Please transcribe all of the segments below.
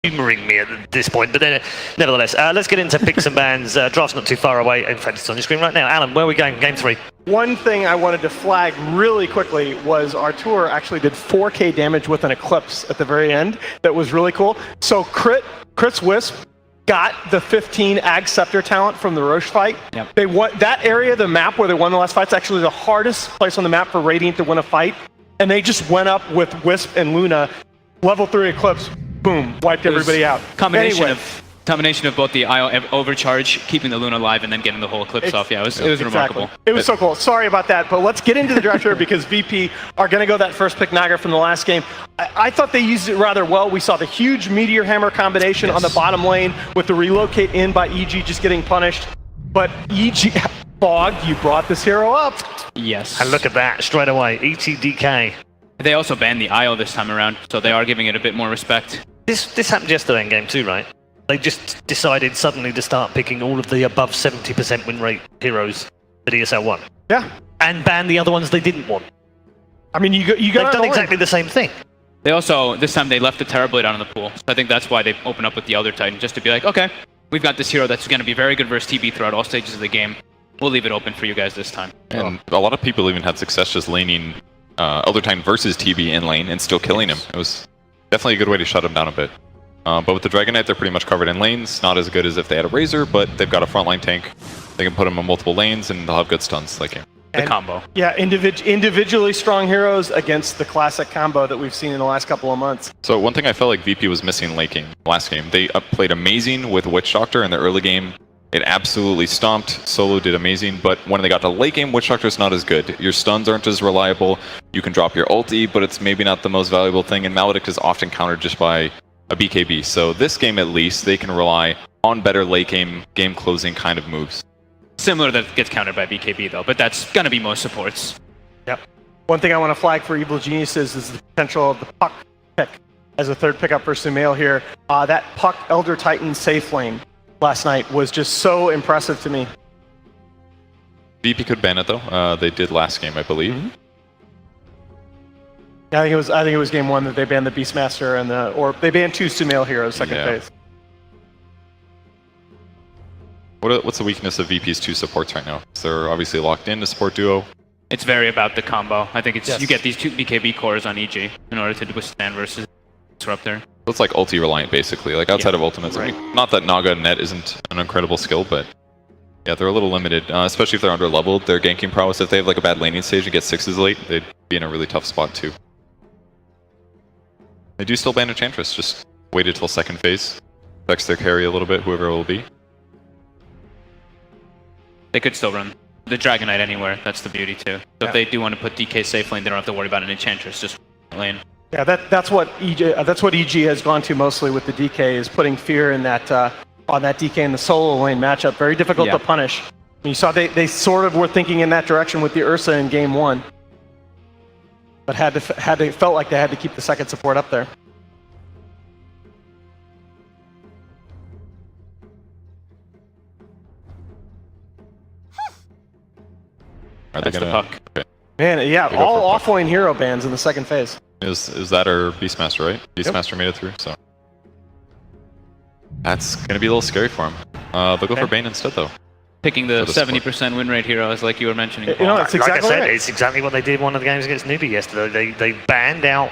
humouring me at this point, but then, nevertheless, let's get into picks and bans. Draft's not too far away. In fact, it's on your screen right now. Alan, where are we going? Game 3. One thing I wanted to flag really quickly was Artur actually did 4k damage with an Eclipse at the very end. That was really cool. So Chris Wisp got the 15 Ag Scepter talent from the Roche fight. Yep. They won that area of the map where they won the last fight. It's actually the hardest place on the map for Radiant to win a fight. And they just went up with Wisp and Luna, level 3 Eclipse, boom, wiped everybody out. Combination of both the IO overcharge, keeping the Luna alive, and then getting the whole Eclipse off. Yeah, it was remarkable. It was so cool. Sorry about that, but let's get into the draft here because VP are going to go that first pick Naga from the last game. I thought they used it rather well. We saw the huge Meteor Hammer combination on the bottom lane with the relocate in by EG just getting punished. But EG, Fog, you brought this hero up. Yes. And look at that, straight away, ETDK. They also banned the IO this time around, so they are giving it a bit more respect. This happened yesterday in game 2, right? They just decided suddenly to start picking all of the above 70% win rate heroes at ESL 1. Yeah. And ban the other ones they didn't want. I mean, They've done exactly the same thing. They also, this time they left the Terrorblade out in the pool. So I think that's why they opened up with the Elder Titan, just to be like, okay, we've got this hero that's going to be very good versus TB throughout all stages of the game. We'll leave it open for you guys this time. And a lot of people even had success just laning Elder Titan versus TB in lane and still killing him. It was definitely a good way to shut him down a bit. But with the Dragon Knight, they're pretty much covered in lanes. Not as good as if they had a Razor, but they've got a frontline tank. They can put him on multiple lanes, and they'll have good stuns like him. The combo. Yeah, individually strong heroes against the classic combo that we've seen in the last couple of months. So one thing I felt like VP was missing late game last game. They played amazing with Witch Doctor in the early game. It absolutely stomped. Solo did amazing, but when they got to late game, Witch Doctor's not as good. Your stuns aren't as reliable. You can drop your ulti, but it's maybe not the most valuable thing, and Maledict is often countered just by a BKB. So this game at least, they can rely on better late game closing kind of moves. Similar that gets countered by BKB though, but that's going to be most supports. Yep. One thing I want to flag for Evil Geniuses is the potential of the Puck pick as a third pickup for Sumail here. That Puck Elder Titan safe lane last night was just so impressive to me. VP could ban it though. They did last game, I believe. Mm-hmm. Yeah, I think it was game 1 that they banned the Beastmaster and or they banned 2 Sumail heroes second phase. What's the weakness of VP's 2 supports right now? So they're obviously locked in to support duo. It's very about the combo. I think it's you get these 2 BKB cores on EG in order to withstand versus Disruptor. It's like ulti reliant basically, like outside of ultimates. Right. I mean, not that Naga and Net isn't an incredible skill, but yeah, they're a little limited, especially if they're under leveled. Their ganking prowess, if they have like a bad laning stage and get 6s late, they'd be in a really tough spot too. They do still ban Enchantress, just waited till second phase. Affects their carry a little bit, whoever it will be. They could still run the Dragon Knight anywhere. That's the beauty too. So if they do want to put DK safe lane, they don't have to worry about an Enchantress, just lane. Yeah, that's what EG has gone to mostly with the DK, is putting fear in that on that DK in the solo lane matchup. Very difficult to punish. You saw they sort of were thinking in that direction with the Ursa in game 1. But felt like they had to keep the second support up there. Are they That's gonna, the Puck. Okay. Man, yeah, all offlane hero bans in the second phase. Is that our Beastmaster, right? Beastmaster made it through, so. That's gonna be a little scary for him. They'll go for Bane instead though. Picking the 70% win rate heroes like you were mentioning. You know, it's exactly like I said, right. it's exactly what they did in one of the games against Newbie yesterday. They banned out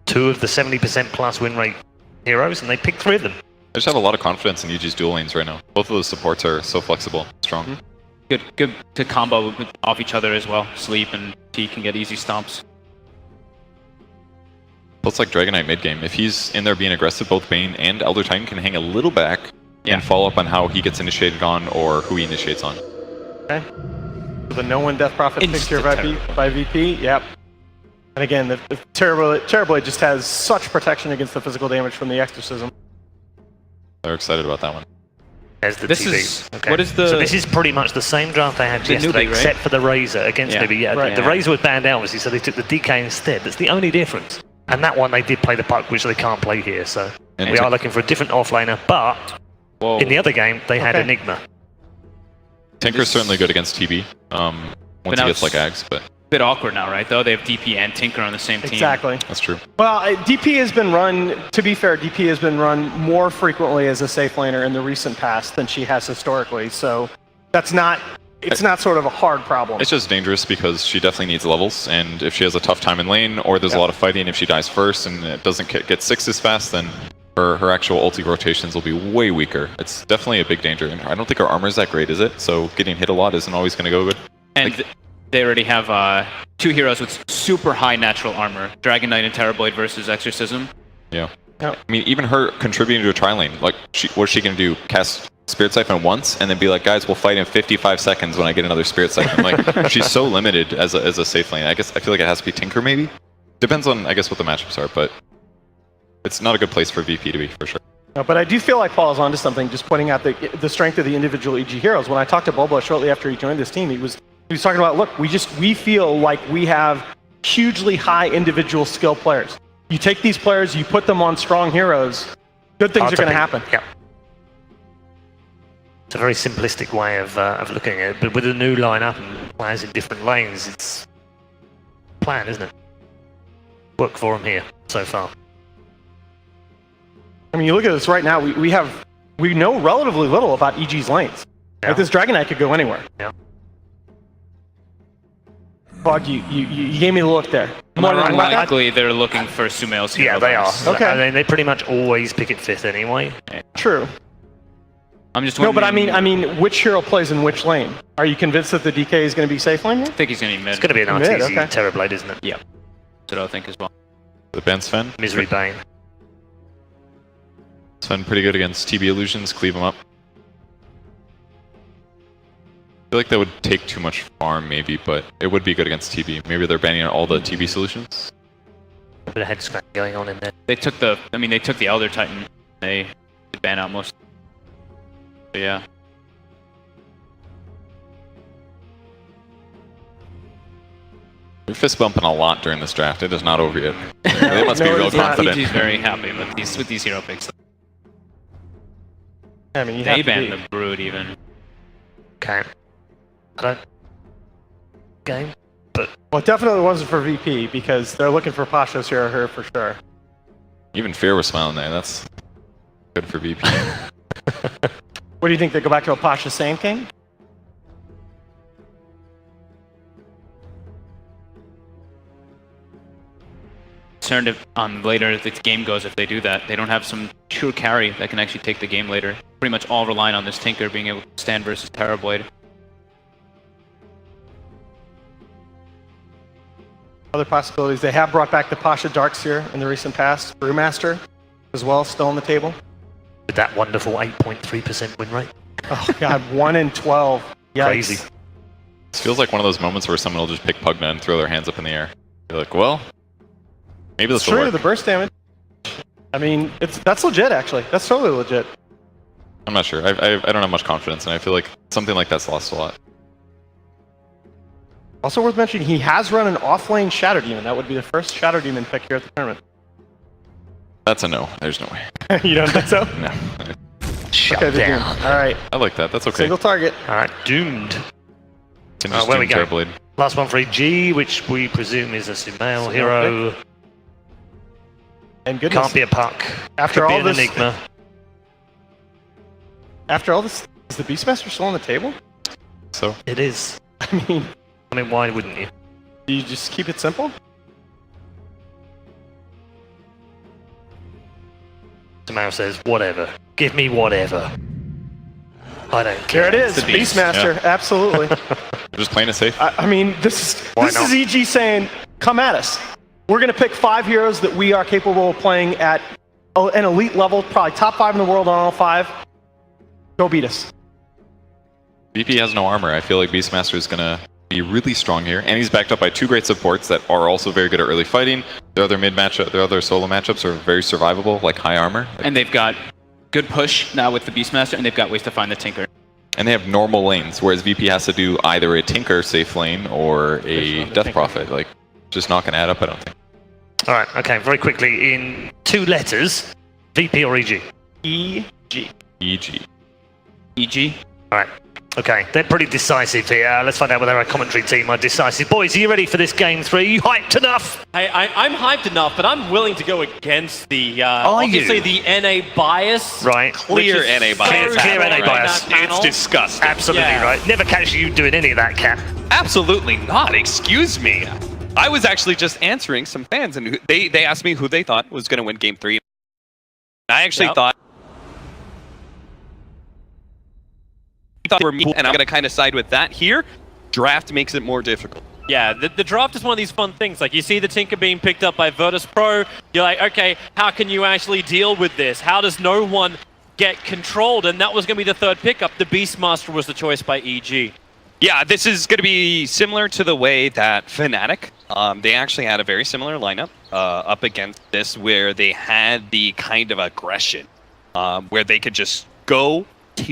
2 of the 70% plus win rate heroes, and they picked 3 of them. I just have a lot of confidence in EG's dual lanes right now. Both of those supports are so flexible, strong. Mm-hmm. Good to combo off each other as well. Sleep and T can get easy stomps. Looks like Dragon Knight mid game. If he's in there being aggressive, both Bane and Elder Titan can hang a little back and follow up on how he gets initiated on or who he initiates on. Okay. The no one Death Prophet picked here by VP. Yep. And again, the Terrorblade just has such protection against the physical damage from the Exorcism. They're excited about that one. As the This TV. is what is the? So this is pretty much the same draft they had yesterday, Newbie, right? except for the Razor against Newbie. Yeah, right. the Razor was banned out, obviously, so they took the DK instead. That's the only difference. And that one they did play the Puck, which they can't play here. So we are looking for a different offlaner. But in the other game, they had Enigma. Tinker's certainly good against TB. Once he gets like Ags, but bit awkward now, right? Though they have DP and Tinker on the same team. Exactly. That's true. Well, DP has been run, to be fair, DP has been run more frequently as a safe laner in the recent past than she has historically. So it's not sort of a hard problem. It's just dangerous because she definitely needs levels, and if she has a tough time in lane, or there's a lot of fighting, if she dies first and it doesn't get 6 as fast, then her actual ulti rotations will be way weaker. It's definitely a big danger, and I don't think her armor is that great, is it? So getting hit a lot isn't always going to go good. And they already have 2 heroes with super high natural armor. Dragon Knight and Terrorblade versus Exorcism. Yeah. I mean, even her contributing to a tri-lane, like, what's she going to do? Cast Spirit Siphon once, and then be like, guys, we'll fight in 55 seconds when I get another Spirit Siphon. Like, she's so limited as a safe lane. I feel like it has to be Tinker, maybe? Depends on, I guess, what the matchups are, but it's not a good place for VP to be, for sure. No, but I do feel like Paul is onto something, just pointing out the strength of the individual EG heroes. When I talked to Bobo shortly after he joined this team, he was talking about, look, we feel like we have hugely high individual skill players. You take these players, you put them on strong heroes, good things are going to happen. Yeah. It's a very simplistic way of looking at it, but with a new lineup and players in different lanes, it's a plan, isn't it? Worked for them here so far. I mean, you look at this right now, we know relatively little about EG's lanes. Yeah. Like, this Dragon Knight could go anywhere. Yeah. Bog, you gave me the look there. More than likely, they're looking for Sumail's hero. Yeah, they are. Okay. I mean, they pretty much always pick it 5th anyway. True. I'm just No, but wondering- I mean, which hero plays in which lane? Are you convinced that the DK is going to be safe lane here? I think he's going to be mid. It's going to be an Mid, RTZ okay. Terrorblade, isn't it? Yeah. That's what I think as well. The Ben Sven? Misery Bane. Sven pretty good against TB illusions, cleave them up. I feel like that would take too much farm, maybe, but it would be good against TB. Maybe they're banning all the TB solutions. A bit of head scratch going on in there. They took the Elder Titan. They ban out most. But yeah. You're fist bumping a lot during this draft. It is not over yet. They must be No, real it's not. confident. EG's very happy with these hero picks. I mean, you They have to banned be. the Brood even. Okay. I don't... Game. But Well, it definitely wasn't for VP because they're looking for Pasha's hero here for sure. Even Fear was smiling there. That's good for VP. What do you think? They go back to a Pasha Sand King? Concerned if later as the game goes if they do that. They don't have some true carry that can actually take the game later. Pretty much all relying on this Tinker being able to stand versus Terrorblade. Other possibilities. They have brought back the Pasha Darkseer in the recent past. Brewmaster as well, still on the table. with that wonderful 8.3% win rate. Oh god, 1 in 12. Yikes. Crazy. This feels like one of those moments where someone will just pick Pugna and throw their hands up in the air. You're like, well, maybe this It's will true, work. the burst damage. I mean, that's legit actually. That's totally legit. I'm not sure. I don't have much confidence, and I feel like something like that's lost a lot. Also worth mentioning, he has run an off-lane Shadow Demon. That would be the first Shadow Demon pick here at the tournament. That's a no. There's no way. You don't think so? No. Shut Okay, the Doom. down. All right, I like that. That's okay. single target. All right, doomed. Can just where we Doom go? Terrorblade. Last one for EG, which we presume is a Sumail hero. And goodness, Can't be a puck. After Could be all an this- enigma. after all this, is the Beastmaster still on the table? So It is. I mean, Why wouldn't you? do you just keep it simple? Sumail says, whatever. Give me whatever. I don't care. There it is, The Beast. Beastmaster, absolutely. just playing it safe. I mean, this Why is not? EG saying, come at us. We're going to pick 5 heroes that we are capable of playing at an elite level, probably top 5 in the world on all 5. Go beat us. VP has no armor. I feel like Beastmaster is going to be really strong here, and he's backed up by 2 great supports that are also very good at early fighting. Their other their other solo matchups are very survivable, like high armor. And they've got good push now with the Beastmaster, and they've got ways to find the Tinker. And they have normal lanes, whereas VP has to do either a Tinker safe lane or a Death Prophet. Like, just not going to add up, I don't think. All right, okay, very quickly. In 2 letters, VP or EG? EG. EG. EG? All right. Okay, they're pretty decisive here. Let's find out whether our commentary team are decisive. Boys, are you ready for this game 3? Are you hyped enough? I'm hyped enough, but I'm willing to go against the obviously the NA bias. Right. Clear NA bias. Clear NA bias. It's disgusting. Absolutely right. Never catch you doing any of that, Cat. Absolutely not. Excuse me. I was actually just answering some fans, and they asked me who they thought was going to win Game 3. I actually thought were me, and I'm going to kind of side with that here. Draft makes it more difficult. Yeah, the draft is one of these fun things. Like, you see the Tinker being picked up by Virtus.pro, you're like, okay, how can you actually deal with this? How does no one get controlled? And that was going to be the third pickup. The Beastmaster was the choice by EG. Yeah, this is going to be similar to the way that Fnatic, they actually had a very similar lineup up against this, where they had the kind of aggression, where they could just go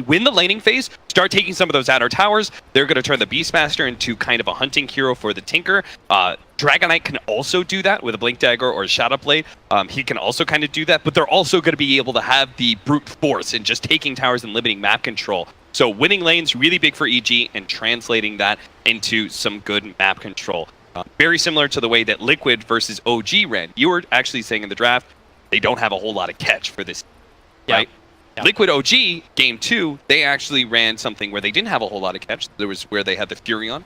win the laning phase, start taking some of those outer towers. They're going to turn the Beastmaster into kind of a hunting hero for the Tinker. Dragonite can also do that with a Blink Dagger or a Shadow Blade. He can also kind of do that, but they're also going to be able to have the brute force and just taking towers and limiting map control. So winning lanes, really big for EG, and translating that into some good map control. Very similar to the way that Liquid versus OG ran. You were actually saying in the draft, they don't have a whole lot of catch for this, right? Yeah. Liquid OG, Game 2, they actually ran something where they didn't have a whole lot of catch. There was where they had the Furion.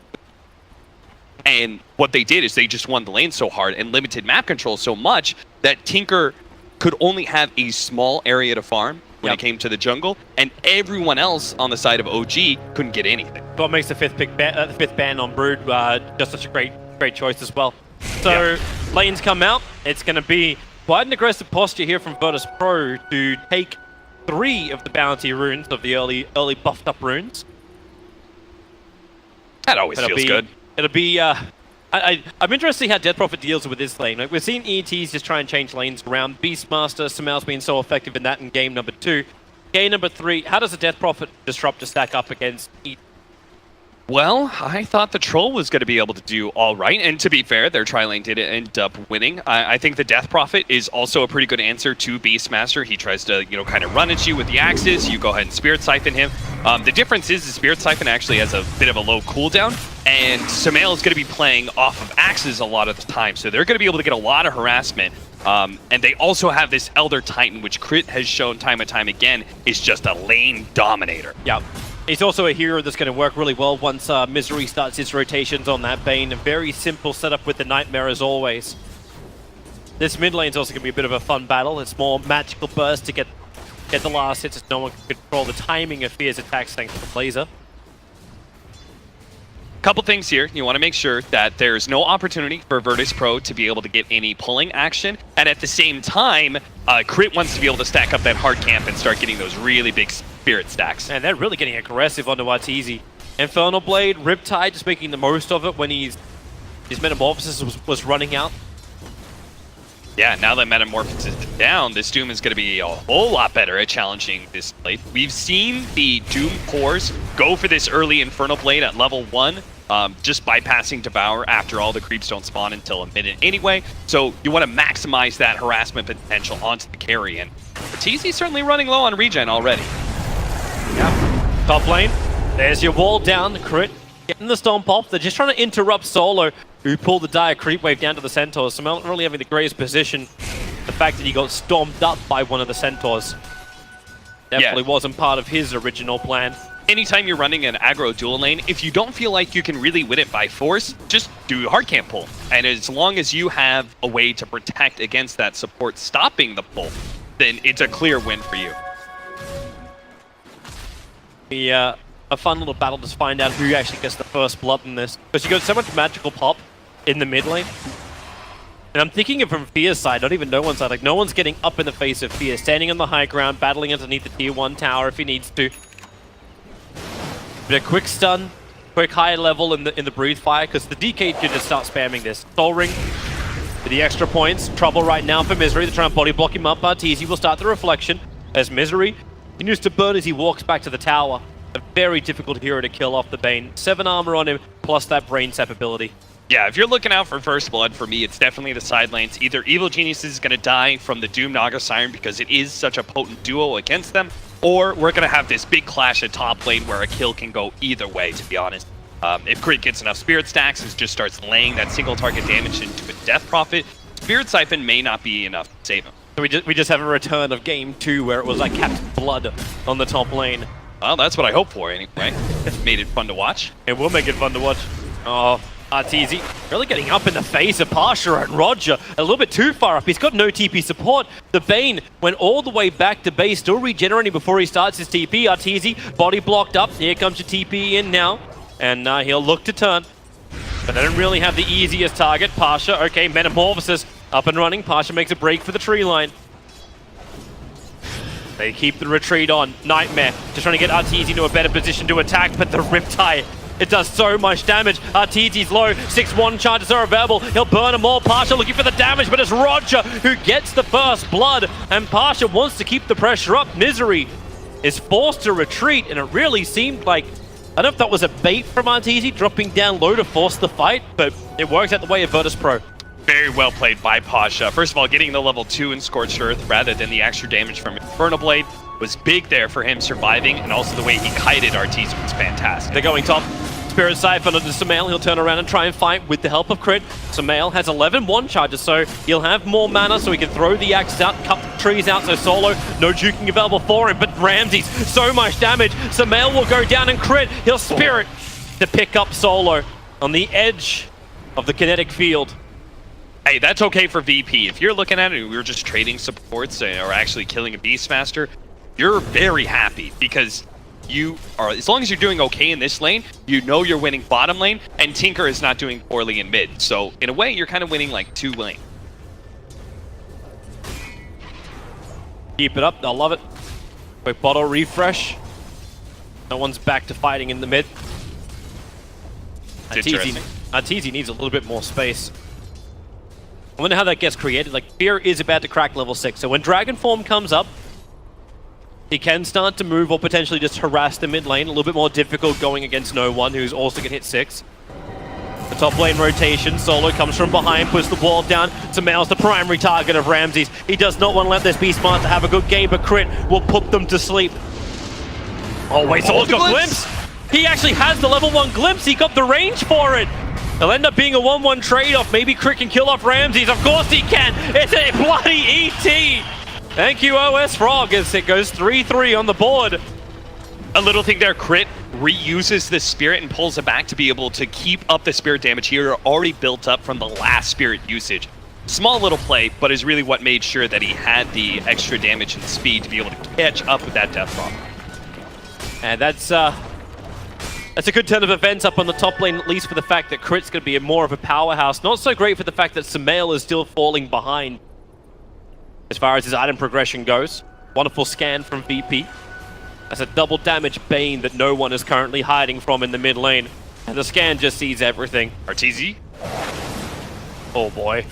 And what they did is they just won the lane so hard and limited map control so much that Tinker could only have a small area to farm when it came to the jungle, and everyone else on the side of OG couldn't get anything. What makes the fifth ban on Brood just such a great choice as well. So lanes come out. It's going to be quite an aggressive posture here from Virtus.pro to take 3 of the bounty runes, of the early buffed up runes. That always feels good. It'll be I'm interested to see how Death Prophet deals with this lane. Like, we've seen ETs just try and change lanes around. Beastmaster, Samel's been so effective in that in game number 2. Game number 3, how does the Death Prophet Disruptor stack up against ET? Well, I thought the Troll was going to be able to do all right, and to be fair, their tri-lane did end up winning. I think the Death Prophet is also a pretty good answer to Beastmaster. He tries to, kind of run at you with the axes. You go ahead and Spirit Siphon him. The difference is the Spirit Siphon actually has a bit of a low cooldown, and Samel is going to be playing off of axes a lot of the time, so they're going to be able to get a lot of harassment. And they also have this Elder Titan, which Crit has shown time and time again is just a lane dominator. Yeah. He's also a hero that's going to work really well once Misery starts his rotations on that Bane. A very simple setup with the Nightmare as always. This mid lane's also going to be a bit of a fun battle. It's more magical burst to get the last hits as no one can control the timing of Fear's attacks thanks to the Blazer. Couple things here. You want to make sure that there's no opportunity for Virtus.pro to be able to get any pulling action, and at the same time, Crit wants to be able to stack up that hard camp and start getting those really big spirit stacks. And they're really getting aggressive onto Arteezy. Infernal Blade, Riptide just making the most of it when his Metamorphosis was running out. Yeah, now that Metamorphosis is down, this Doom is going to be a whole lot better at challenging this Blade. We've seen the Doom cores go for this early Infernal Blade at level 1, just bypassing Devour after all the creeps don't spawn until a minute anyway. So you want to maximize that harassment potential onto the carry, and Arteezy's certainly running low on regen already. Yeah, top lane. There's your wall down, Crit. Getting the Stomp off. They're just trying to interrupt Solo, who pulled the dire creep wave down to the Centaurs. So not really having the greatest position. The fact that he got stomped up by one of the Centaurs definitely wasn't part of his original plan. Anytime you're running an aggro dual lane, if you don't feel like you can really win it by force, just do hard camp pull. And as long as you have a way to protect against that support stopping the pull, then it's a clear win for you. A fun little battle to find out who actually gets the first blood in this. Because you got so much magical pop in the mid lane. And I'm thinking of from Fear's side, not even no one's side. Like, no one's getting up in the face of Fear, standing on the high ground, battling underneath the tier 1 tower if he needs to. But a quick stun, quick high level in the breathe fire, because the DK can just start spamming this. Soul Ring for the extra points. Trouble right now for Misery. They're trying to body block him up. Arteezy will start the reflection as Misery continues to burn as he walks back to the tower. A very difficult hero to kill off the Bane. 7 armor on him, plus that brain sap ability. Yeah, if you're looking out for first blood, for me, it's definitely the side lanes. Either Evil Genius is going to die from the Doom Naga Siren because it is such a potent duo against them, or we're going to have this big clash at top lane where a kill can go either way, to be honest. If Crit gets enough Spirit stacks and just starts laying that single target damage into a Death Prophet, Spirit Siphon may not be enough to save him. So we just have a return of game 2 where it was like Captain Blood on the top lane. Well, that's what I hope for anyway. It's made it fun to watch. It will make it fun to watch. Oh, Arteezy really getting up in the face of Pasha and Roger. A little bit too far up. He's got no TP support. The Bane went all the way back to base, still regenerating before he starts his TP. Arteezy, body blocked up. Here comes your TP in now. And he'll look to turn. But they don't really have the easiest target. Pasha, okay, Metamorphosis up and running. Pasha makes a break for the tree line. They keep the retreat on. Nightmare just trying to get Arteezy into a better position to attack, but the Riptide, it does so much damage. Arteezy's low. 6-1 charges are available. He'll burn them all. Pasha looking for the damage, but it's Roger who gets the first blood. And Pasha wants to keep the pressure up. Misery is forced to retreat, and it really seemed like, I don't know if that was a bait from Arteezy dropping down low to force the fight, but it works out the way of Virtus Pro. Very well played by Pasha. First of all, getting the level 2 in Scorched Earth rather than the extra damage from Infernal Blade was big there for him surviving, and also the way he kited Arteezy was fantastic. They're going top. Spirit Siphon onto Sumail. He'll turn around and try and fight with the help of Crit. Sumail has 11-1 charges, so he'll have more mana, so he can throw the axes out, cut the trees out, so Solo, no juking available for him, but Ramses, so much damage. Sumail will go down and Crit. He'll Spirit to pick up Solo on the edge of the kinetic field. Hey, that's okay for VP. If you're looking at it and we were just trading supports or actually killing a Beastmaster, you're very happy because you are, as long as you're doing okay in this lane, you know you're winning bottom lane, and Tinker is not doing poorly in mid. So in a way, you're kind of winning like 2 lanes. Keep it up, I love it. Quick bottle refresh. No one's back to fighting in the mid. Arteezy needs a little bit more space. I wonder how that gets created. Like, Fear is about to crack level 6, so when Dragon Form comes up, he can start to move or potentially just harass the mid lane. A little bit more difficult going against No One, who's also going to hit 6. The top lane rotation. Solo comes from behind, puts the wall down. Sumail's the primary target of Ramses. He does not want to let this Beastmaster have a good game, but Crit will put them to sleep. Oh, wait, Solo's got Glimpse! He actually has the level 1 Glimpse. He got the range for it. It'll end up being a 1-1 trade-off. Maybe Crit can kill off Ramses. Of course he can. It's a bloody ET. Thank you, OS Frog, as it goes 3-3 on the board. A little thing there, Crit reuses the Spirit and pulls it back to be able to keep up the Spirit damage here already built up from the last Spirit usage. Small little play, but is really what made sure that he had the extra damage and speed to be able to catch up with that Death Prophet. And that's a good turn of events up on the top lane, at least for the fact that Crit's going to be more of a powerhouse. Not so great for the fact that Sumail is still falling behind as far as his item progression goes. Wonderful scan from VP. That's a double damage Bane that No One is currently hiding from in the mid lane. And the scan just sees everything. Arteezy. Oh boy.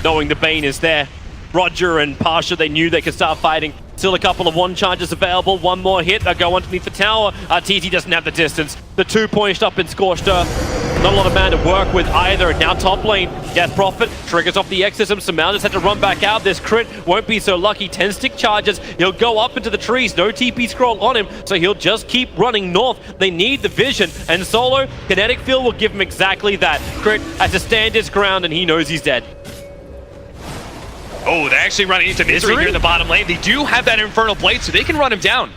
Knowing the Bane is there. Roger and Pasha, they knew they could start fighting. Still a couple of 1 charges available. One more hit. They'll go underneath the tower. Arteezy doesn't have the distance. The 2-point up in Scorched Earth. Not a lot of man to work with either. Now top lane. Death Prophet triggers off the exorcism. Sumail just had to run back out. This Crit won't be so lucky. 10 stick charges. He'll go up into the trees. No TP scroll on him, so he'll just keep running north. They need the vision. And Solo, Kinetic Field will give him exactly that. Crit has to stand his ground, and he knows he's dead. Oh, they're actually running into Misery here in the bottom lane. They do have that Infernal Blade, so they can run him down.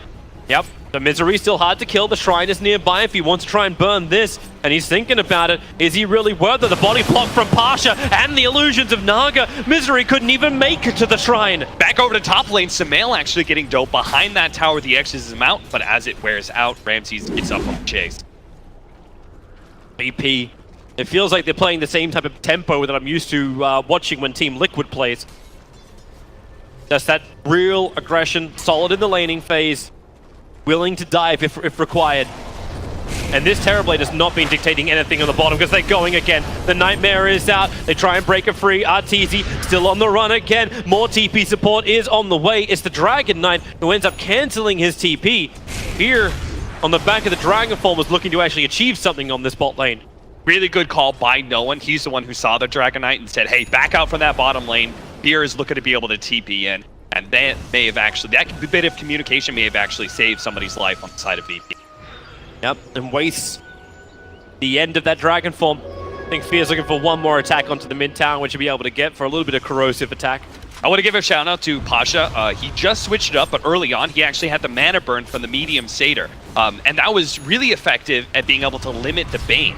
Yep, the Misery's still hard to kill. The Shrine is nearby if he wants to try and burn this. And he's thinking about it. Is he really worth it? The body block from Pasha and the illusions of Naga. Misery couldn't even make it to the Shrine. Back over to top lane, Sumail actually getting dope behind that tower. The exorcism out, but as it wears out, Ramses gets up on the chase. BP. It feels like they're playing the same type of tempo that I'm used to watching when Team Liquid plays. Just that real aggression, solid in the laning phase, willing to dive if required. And this Terrorblade has not been dictating anything on the bottom because they're going again. The Nightmare is out. They try and break it free. Arteezy still on the run again. More TP support is on the way. It's the Dragon Knight who ends up canceling his TP. Here on the back of the Dragon Form was looking to actually achieve something on this bot lane. Really good call by No One. He's the one who saw the Dragon Knight and said, hey, back out from that bottom lane. Beer is looking to be able to TP in. And that may have actually, that bit of communication may have actually saved somebody's life on the side of VP. Yep, and wastes the end of that Dragon Form. I think Fear's looking for one more attack onto the mid tower, which he'll be able to get for a little bit of corrosive attack. I want to give a shout out to Pasha. He just switched it up, but early on, he actually had the mana burn from the medium Satyr. And that was really effective at being able to limit the Bane.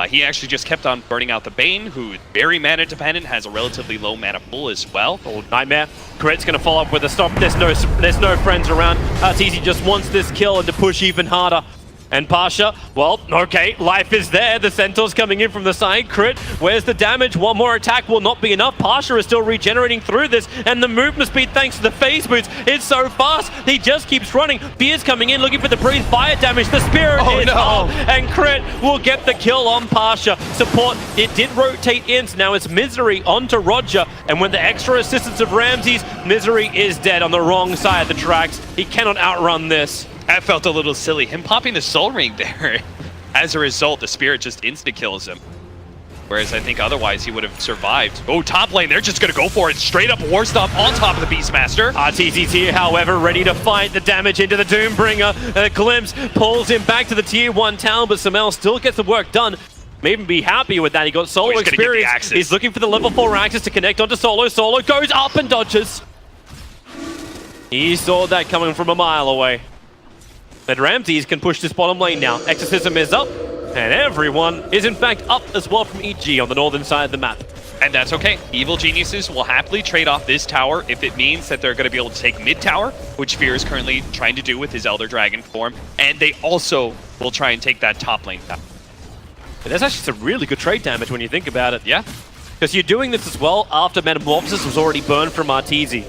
He actually just kept on burning out the Bane, who is very mana dependent, has a relatively low mana pool as well. Oh, Nightmare. Crit's going to follow up with a stomp. There's no friends around. Arteezy just wants this kill and to push even harder. And Pasha, well, okay, life is there. The Centaur's coming in from the side. Crit, where's the damage? One more attack will not be enough. Pasha is still regenerating through this, and the movement speed, thanks to the phase boots, it's so fast. He just keeps running. Fear's coming in, looking for the breathe fire damage. The Spirit is up, and Crit will get the kill on Pasha. Support, it did rotate in, so now it's Misery onto Roger, and with the extra assistance of Ramses, Misery is dead on the wrong side of the tracks. He cannot outrun this. That felt a little silly. Him popping the Soul Ring there. As a result, the Spirit just insta-kills him. Whereas I think otherwise he would have survived. Oh, top lane, they're just going to go for it. Straight up War Stomp on top of the Beastmaster. Arteezy's here, however, ready to fight the damage into the Doombringer. Glimpse pulls him back to the tier 1 town, but Samel still gets the work done. May even be happy with that. He got solo experience. He's looking for the level 4 axis to connect onto Solo. Solo goes up and dodges. He saw that coming from a mile away. But Ramses can push this bottom lane now. Exorcism is up, and everyone is in fact up as well from EG on the northern side of the map. And that's okay. Evil Geniuses will happily trade off this tower if it means that they're going to be able to take mid tower, which Fear is currently trying to do with his Elder Dragon form, and they also will try and take that top lane tower. But that's actually some really good trade damage when you think about it. Yeah. Because you're doing this as well after Metamorphosis was already burned from Arteezy.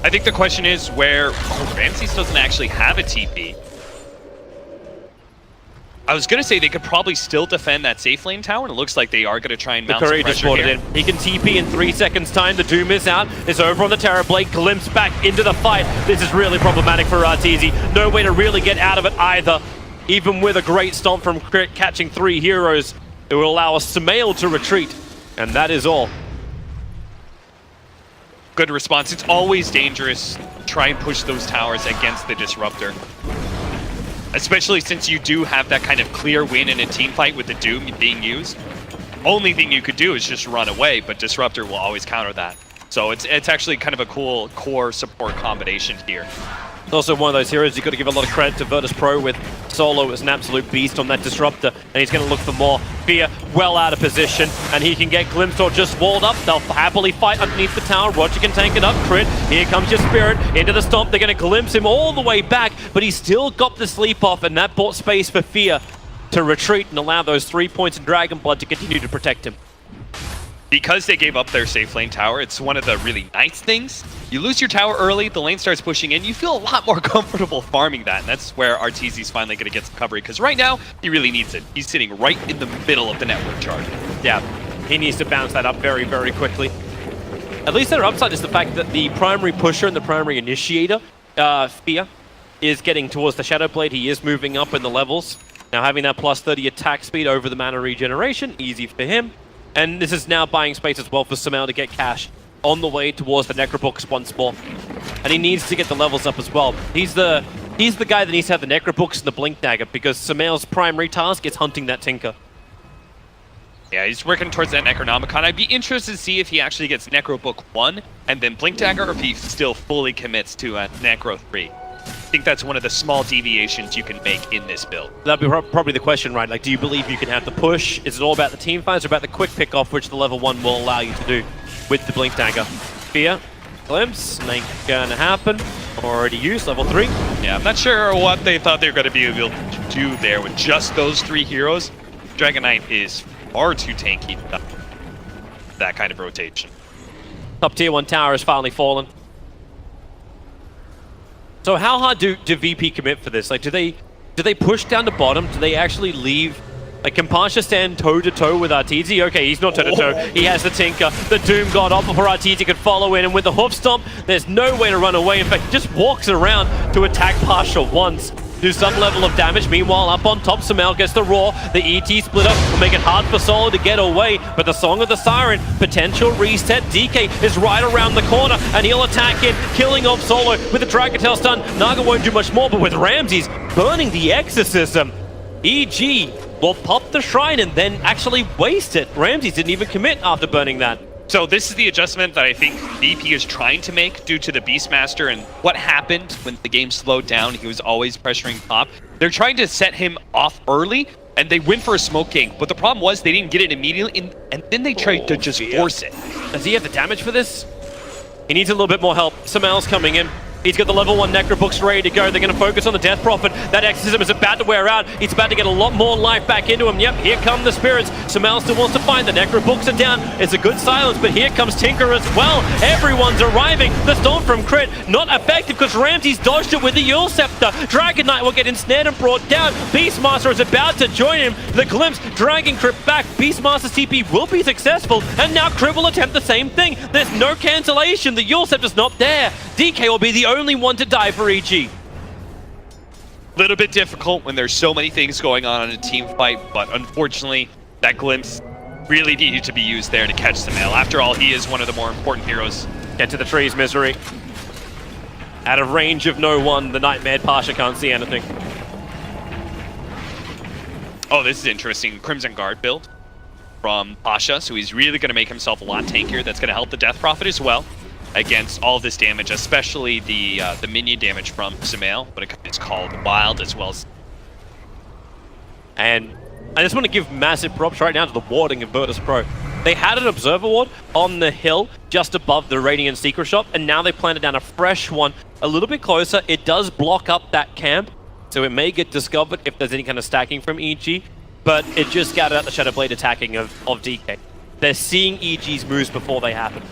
I think the question is where... Oh, Ramses doesn't actually have a TP. I was going to say they could probably still defend that safe lane tower, and it looks like they are going to try and mount some pressure here. In. He can TP in 3 seconds time. The Doom is out. It's over on the Terror Blade. Glimpse back into the fight. This is really problematic for Arteezy. No way to really get out of it either. Even with a great stomp from Crit catching 3 heroes, it will allow us Samael to retreat. And that is all. Good response. It's always dangerous to try and push those towers against the Disruptor. Especially since you do have that kind of clear win in a team fight with the Doom being used. Only thing you could do is just run away, but Disruptor will always counter that. So it's actually kind of a cool core support combination here. It's also one of those heroes you've got to give a lot of credit to Virtus Pro with. Solo is an absolute beast on that Disruptor, and he's going to look for more. Fear well out of position, and he can get glimpsed or just walled up. They'll happily fight underneath the tower. Roger can tank it up. Crit, here comes your Spirit into the stomp. They're going to glimpse him all the way back, but he's still got the sleep off, and that bought space for Fear to retreat and allow those 3 points in Dragon Blood to continue to protect him. Because they gave up their safe lane tower, it's one of the really nice things. You lose your tower early, the lane starts pushing in, you feel a lot more comfortable farming that, and that's where Arteezy's finally going to get some coverage, because right now, he really needs it. He's sitting right in the middle of the network charge. Yeah, he needs to bounce that up very, very quickly. At least their upside is the fact that the primary pusher and the primary initiator, Fear, is getting towards the Shadow Blade. He is moving up in the levels. Now having that plus 30 attack speed over the mana regeneration, easy for him. And this is now buying space as well for Samel to get cash on the way towards the Necrobooks once more. And he needs to get the levels up as well. He's the guy that needs to have the Necrobooks and the Blink Dagger, because Samel's primary task is hunting that Tinker. Yeah, he's working towards that Necronomicon. I'd be interested to see if he actually gets Necrobook 1 and then Blink Dagger, or if he still fully commits to Necro 3. I think that's one of the small deviations you can make in this build. That'd be probably the question, right? Like, do you believe you can have the push? Is it all about the team fights or about the quick pick off, which the level 1 will allow you to do with the Blink Dagger? Fear, Glimpse, ain't gonna happen. Already used, level 3. Yeah, I'm not sure what they thought they were going to be able to do there with just those 3 heroes. Dragon Knight is far too tanky for that kind of rotation. Top tier 1 tower has finally fallen. So how hard do VP commit for this? Like, do they push down to bottom? Do they actually leave? Like, can Pasha stand toe-to-toe with Arteezy? Okay, he's not toe-to-toe. He has the Tinker. The Doom got off before Arteezy could follow in, and with the Hoof Stomp, there's no way to run away. In fact, he just walks around to attack Pasha once. do some level of damage. Meanwhile, up on top, Sumail gets the roar. The ET splitter will make it hard for Solo to get away, but the Song of the Siren, potential reset. DK is right around the corner, and he'll attack in, killing off Solo with the Dragon Tail stun. Naga won't do much more, but with Ramses burning the Exorcism, EG will pop the Shrine and then actually waste it. Ramses didn't even commit after burning that. So this is the adjustment that I think VP is trying to make due to the Beastmaster and what happened when the game slowed down. He was always pressuring top. They're trying to set him off early, and they went for a smoke gank. But the problem was they didn't get it immediately, and then they tried to just force it. Does he have the damage for this? He needs a little bit more help. Sumail's coming in. He's got the level 1 Necrobooks ready to go. They're going to focus on the Death Prophet. That Exorcism is about to wear out. He's about to get a lot more life back into him. Yep, here come the spirits. Sumail still wants to find the Necrobooks are down. It's a good silence, but here comes Tinker as well. Everyone's arriving. The Storm from Crit, not effective because Ramses dodged it with the Yule Scepter. Dragon Knight will get ensnared and brought down. Beastmaster is about to join him. The Glimpse, dragging Crit back. Beastmaster's TP will be successful, and now Crit will attempt the same thing. There's no cancellation. The Yule Scepter's not there. DK will be the only one to die for EG. Little bit difficult when there's so many things going on in a team fight, but unfortunately, that glimpse really needed to be used there to catch Sumail. After all, he is one of the more important heroes. Get to the trees, Misery. Out of range of no one, the Nightmare Pasha can't see anything. Oh, this is interesting. Crimson Guard build from Pasha, so he's really going to make himself a lot tankier. That's going to help the Death Prophet as well against all this damage, especially the minion damage from Sumail, but it's called Wild as well. And I just want to give massive props right now to the warding of Virtus Pro. They had an Observer Ward on the hill just above the Radiant Secret Shop, and now they planted down a fresh one a little bit closer. It does block up that camp, so it may get discovered if there's any kind of stacking from EG, but it just scouted out the Shadow Blade attacking of DK. They're seeing EG's moves before they happen.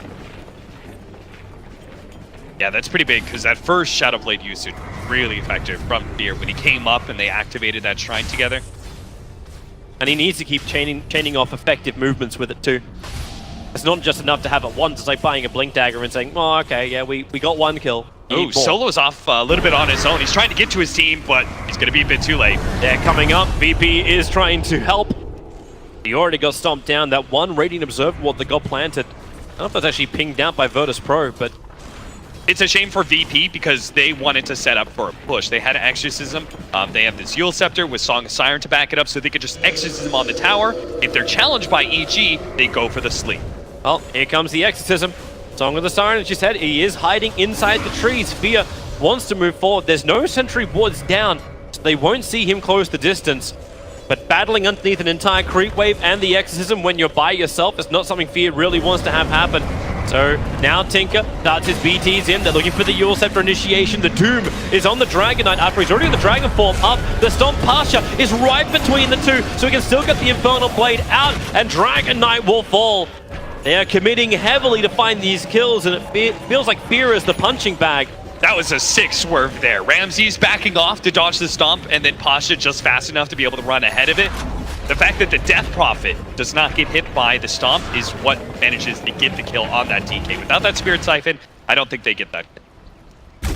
Yeah, that's pretty big, because that first Shadow Blade usage really effective from Fear when he came up and they activated that Shrine together. And he needs to keep chaining off effective movements with it too. It's not just enough to have it once. It's like buying a Blink Dagger and saying, oh, okay, yeah, we got one kill. Oh, Solo's off a little bit on his own. He's trying to get to his team, but he's going to be a bit too late. Yeah, coming up, VP is trying to help. He already got stomped down. That one Radiant Observer Ward that got planted. I don't know if that's actually pinged out by Virtus Pro, but it's a shame for VP because they wanted to set up for a push. They had an Exorcism. They have this Yule Scepter with Song of Siren to back it up so they could just Exorcism on the tower. If they're challenged by EG, they go for the sleep. Well, here comes the Exorcism. Song of the Siren, as you said, he is hiding inside the trees. Fear wants to move forward. There's no sentry wards down, so they won't see him close the distance. But battling underneath an entire creep wave and the Exorcism when you're by yourself is not something Fear really wants to have happen. So now Tinker starts his BTs in. They're looking for the Yule Scepter initiation. The Doom is on the Dragon Knight after he's already in the Dragon form up. The Stomp Pasha is right between the two, so he can still get the Infernal Blade out, and Dragon Knight will fall. They are committing heavily to find these kills, and it feels like Fear is the punching bag. That was a sick swerve there. Ramses backing off to dodge the Stomp, and then Pasha just fast enough to be able to run ahead of it. The fact that the Death Prophet does not get hit by the Stomp is what manages to get the kill on that DK. Without that Spirit Siphon, I don't think they get that kill.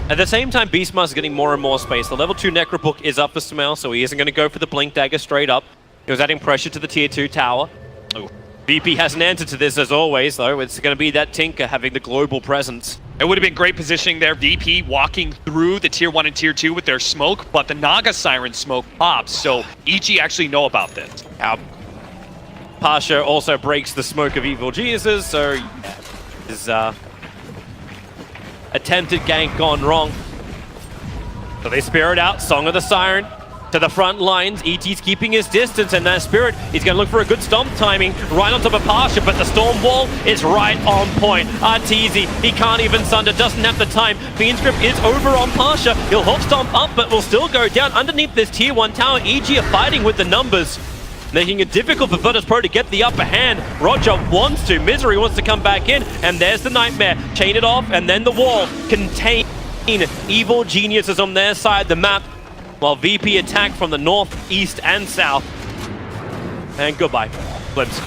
At the same time, Beastmaster is getting more and more space. The level 2 Necrobook is up for Sumail, so he isn't going to go for the Blink Dagger straight up. He was adding pressure to the tier 2 tower. Ooh. VP has an answer to this as always, though. It's going to be that Tinker having the global presence. It would have been great positioning there. VP walking through the tier 1 and tier 2 with their smoke, but the Naga Siren smoke pops, so EG actually know about this. Pasha also breaks the smoke of Evil Geniuses, so his attempted gank gone wrong. So they Spirit out, Song of the Siren to the front lines. ET's keeping his distance, and that Spirit, he's going to look for a good Stomp timing right on top of Pasha, but the Storm Wall is right on point. Arteezy, he can't even Sunder, doesn't have the time. Fiend's Grip is over on Pasha. He'll Hop Stomp up, but will still go down underneath this tier 1 tower. EG are fighting with the numbers, making it difficult for Virtus Pro to get the upper hand. Roger wants to, Misery wants to come back in, and there's the Nightmare. Chain it off, and then the wall. Contain Evil Geniuses on their side, the map, while VP attack from the north, east, and south. And goodbye, Glimpse.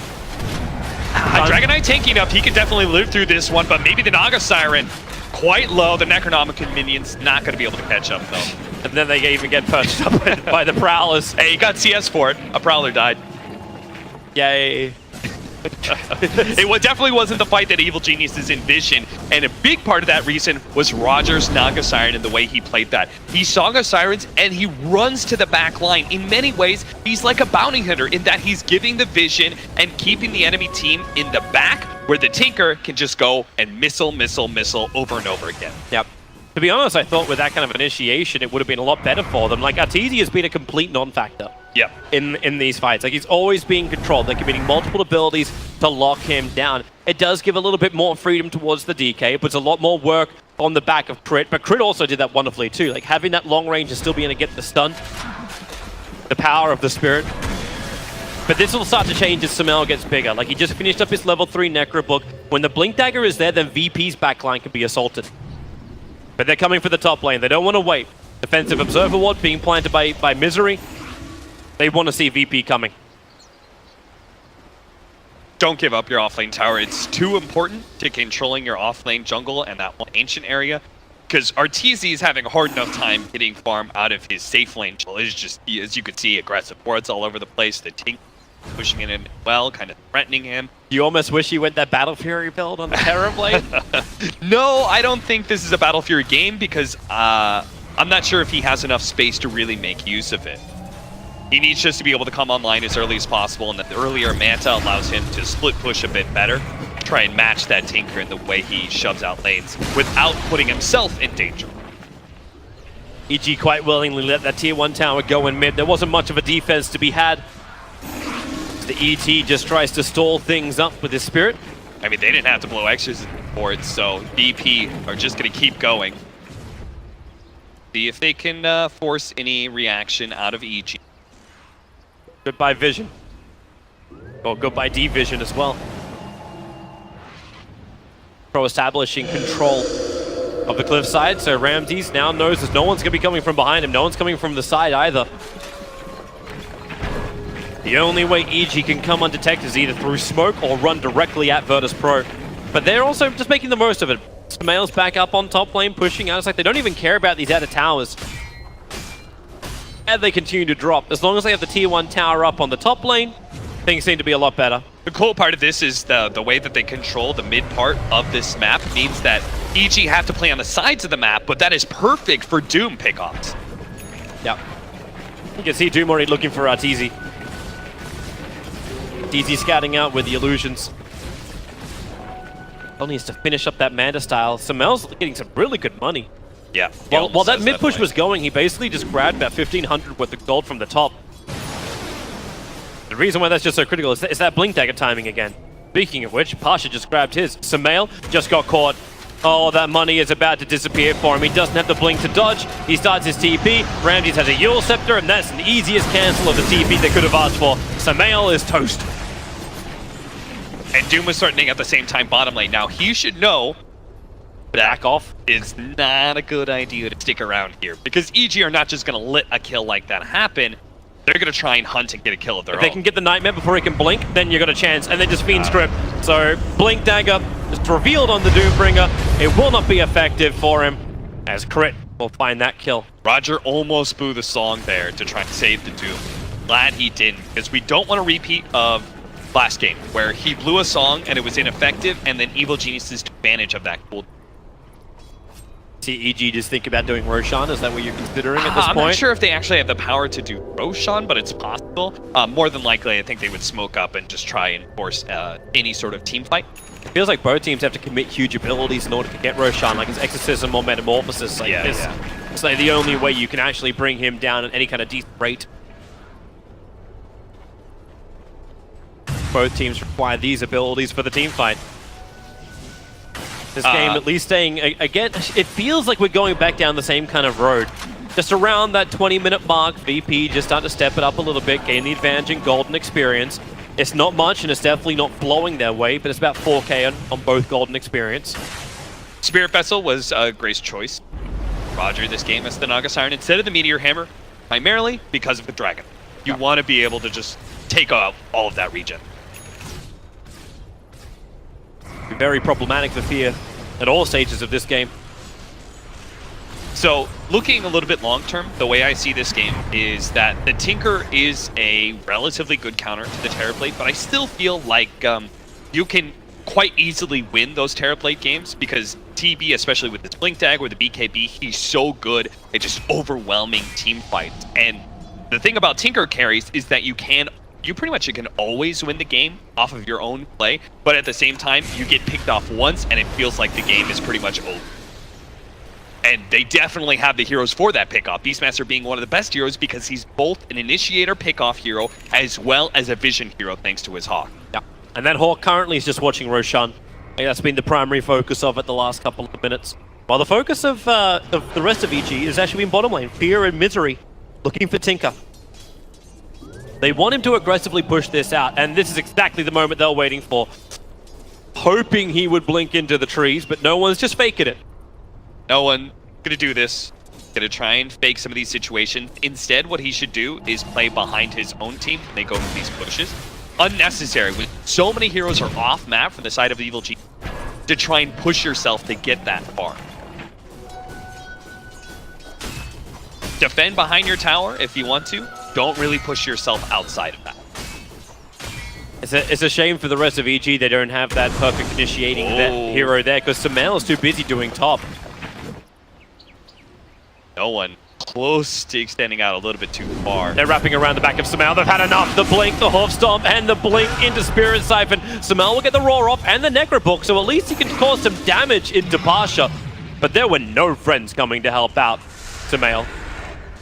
Dragon Knight tanking up, he could definitely live through this one, but maybe the Naga Siren quite low. The Necronomicon minions not going to be able to catch up, though. And then they even get perched up by the Prowlers. Hey, he got CS for it. A Prowler died. Yay. It definitely wasn't the fight that Evil Geniuses envisioned, and a big part of that reason was Roger's Naga Siren and the way he played that. He saw Naga Sirens and he runs to the back line. In many ways, he's like a bounty hunter in that he's giving the vision and keeping the enemy team in the back where the Tinker can just go and missile over and over again. Yep. To be honest, I thought with that kind of initiation, it would have been a lot better for them. Like, Arteezy has been a complete non-factor. Yep. In these fights. Like, he's always being controlled. They're committing multiple abilities to lock him down. It does give a little bit more freedom towards the DK. It puts a lot more work on the back of Crit, but Crit also did that wonderfully too. Like, having that long range and still being able to get the stun. The power of the Spirit. But this will start to change as Sumail gets bigger. Like, he just finished up his level 3 Necro book. When the Blink Dagger is there, then VP's backline can be assaulted. But they're coming for the top lane. They don't want to wait. Defensive Observer Ward being planted by Misery. They want to see VP coming. Don't give up your offlane tower. It's too important to controlling your offlane jungle and that one ancient area. Because Arteezy is having a hard enough time getting farm out of his safe lane. It's just, as you could see, aggressive wards all over the place. The Tink pushing it in well, kind of threatening him. You almost wish he went that Battle Fury build on the Terrorblade? No, I don't think this is a Battle Fury game because I'm not sure if he has enough space to really make use of it. He needs just to be able to come online as early as possible, and the earlier Manta allows him to split push a bit better, try and match that Tinker in the way he shoves out lanes without putting himself in danger. EG quite willingly let that tier 1 tower go in mid. There wasn't much of a defense to be had. The ET just tries to stall things up with his Spirit. I mean, they didn't have to blow extras in the board, so BP are just going to keep going. See if they can force any reaction out of EG. Goodbye Vision. Or goodbye D-Vision as well. Pro establishing control of the cliffside, so Ramses now knows that no one's going to be coming from behind him. No one's coming from the side either. The only way EG can come undetected is either through smoke or run directly at Virtus Pro. But they're also just making the most of it. Sumail's back up on top lane, pushing out. It's like they don't even care about these outer towers. And they continue to drop. As long as they have the tier 1 tower up on the top lane, things seem to be a lot better. The cool part of this is the way that they control the mid part of this map means that EG have to play on the sides of the map, but that is perfect for Doom pickoffs. Yep. You can see Doom already looking for Arteezy. Arteezy scouting out with the illusions. Only needs to finish up that Manta style. Sumail's getting some really good money. Yeah. While that mid push was going, he basically just grabbed about 1,500 worth of gold from the top. The reason why that's just so critical is that Blink Dagger timing again. Speaking of which, Pasha just grabbed his. Sumail just got caught. Oh, that money is about to disappear for him. He doesn't have the blink to dodge. He starts his TP. Ramses has a Yule Scepter, and that's the easiest cancel of the TP they could have asked for. Sumail is toast. And Doom was threatening at the same time bottom lane. Now, he should know Back off. It's not a good idea to stick around here, because EG are not just going to let a kill like that happen. They're going to try and hunt and get a kill of their own. If they can get the Nightmare before he can blink, then you got a chance. And then just Fiend Strip. So Blink Dagger is revealed on the Doombringer. It will not be effective for him, as Crit will find that kill. Roger almost blew the song there to try and save the Doom. Glad he didn't, because we don't want a repeat of last game, where he blew a song and it was ineffective, and then Evil Geniuses took advantage of that cool. See EG just think about doing Roshan? Is that what you're considering at this point? I'm not sure if they actually have the power to do Roshan, but it's possible. More than likely, I think they would smoke up and just try and force any sort of team fight. It feels like both teams have to commit huge abilities in order to get Roshan, like his Exorcism or Metamorphosis. Like it's like the only way you can actually bring him down at any kind of decent rate. Both teams require these abilities for the team fight. This game at least staying, again, it feels like we're going back down the same kind of road. Just around that 20-minute mark, VP just starting to step it up a little bit, gain the advantage in golden experience. It's not much, and it's definitely not blowing their way, but it's about 4K on both golden experience. Spirit Vessel was a great choice. Roger this game as the Naga Siren instead of the Meteor Hammer, primarily because of the Dragon. You want to be able to just take out all of that regen. Very problematic for Fear at all stages of this game. So, looking a little bit long-term, the way I see this game is that the Tinker is a relatively good counter to the Terrorblade, but I still feel like you can quite easily win those Terrorblade games because TB, especially with his Blink Dagger or the BKB, he's so good at just overwhelming team fights. And the thing about Tinker carries is that you pretty much can always win the game off of your own play, but at the same time, you get picked off once and it feels like the game is pretty much over. And they definitely have the heroes for that pickoff. Beastmaster being one of the best heroes because he's both an initiator pickoff hero as well as a vision hero thanks to his Hawk. Yeah. And that Hawk currently is just watching Roshan. That's been the primary focus of it the last couple of minutes. While the focus of the rest of EG has actually been bottom lane. Fear and Misery looking for Tinker. They want him to aggressively push this out, and this is exactly the moment they're waiting for. Hoping he would blink into the trees, but no one's just faking it. No one gonna do this. Gonna try and fake some of these situations. Instead, what he should do is play behind his own team when they go for these pushes. Unnecessary. When so many heroes are off map from the side of Evil G, to try and push yourself to get that far. Defend behind your tower if you want to. Don't really push yourself outside of that. It's a shame for the rest of EG they don't have that perfect initiating hero there because Sumail is too busy doing top. No one close to extending out a little bit too far. They're wrapping around the back of Sumail. They've had enough. The blink, the Hoof Stomp, and the blink into Spirit Siphon. Sumail will get the roar off and the Necrobook, so at least he can cause some damage into Pasha. But there were no friends coming to help out Sumail.